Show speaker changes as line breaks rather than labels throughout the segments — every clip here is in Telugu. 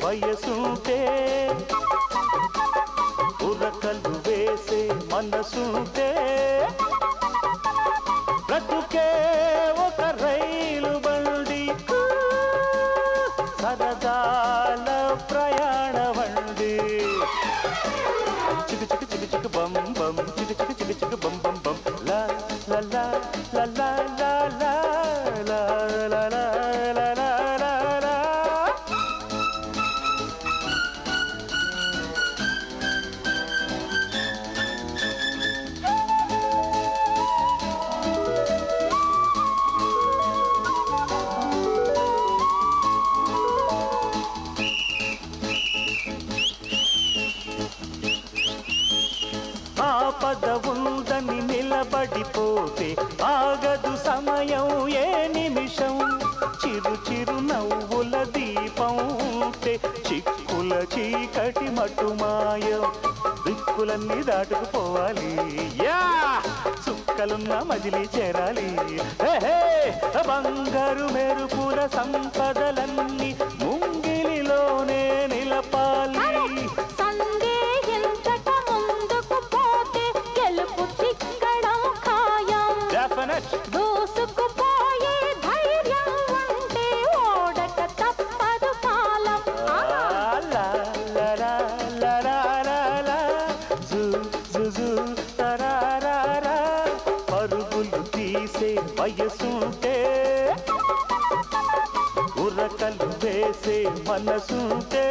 వయసుంటే ఉరకలు వేసే మనసుంటే బ్రతుకే ఒక రైలు బండి సరదాల ప్రయాణ వండి చికు చికు చికు చికు బం బం చికు చికు చికు చికు బం బం బం లా లా లా లా లా లా లా లా లా లా లా లా. ఆపద ఉందని నిలబడిపోతే ఆగదు సమయం ఏ నిమిషం చిరు చిరు నవ్వుల దీపం ఉంటే చిక్కుల చీకటి మటుమాయం దిక్కులన్నీ దాటుకుపోవాలి యా చుక్కలున్న మజిలీ చేరాలి బంగారు మెరుపుల సంపదలన్నీ ముంగిలిలోనే నిలపాలి
దూసుకుపోయే ధైర్యం ఉంటే ఓడక తప్పదు కాలం
పరుగులు తీసే వయసుంటే ఉరకలు వేసే మనసుంటే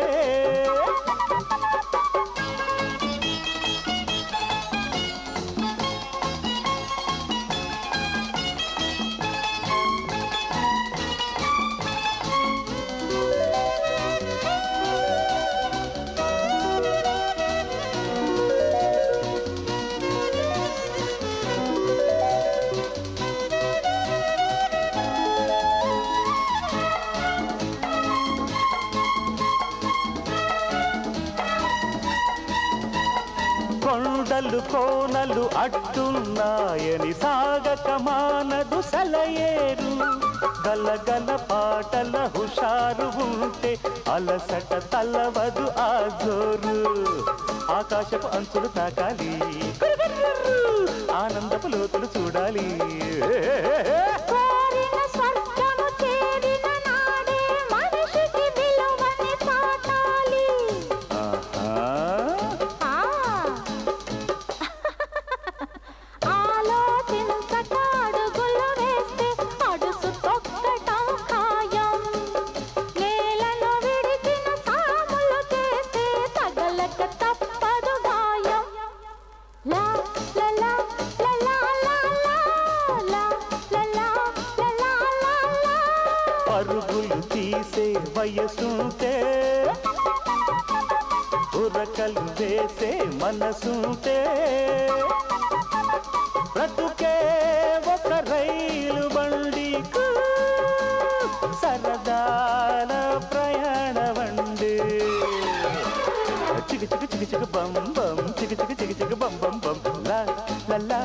కొండలు కోనలు అడ్డున్నాయని సాగక మానదు సెలయేరు గలగల పాటల హుషారు ఉంటే అలసట తలవదు ఆ జోరు ఆకాశపు అంచులు తాకాలి ఆనందపు లోతులు చూడాలి పరుగులు తీసే వయసుంటే ఉరకలు వేసే మనసుంటే బ్రతుకే ఒక రైలు బండి సరదాల ప్రయాణ వండి చికు చికు చికు చికు బం బం చికు చికు చికు చికు బం బం బం లా లా లా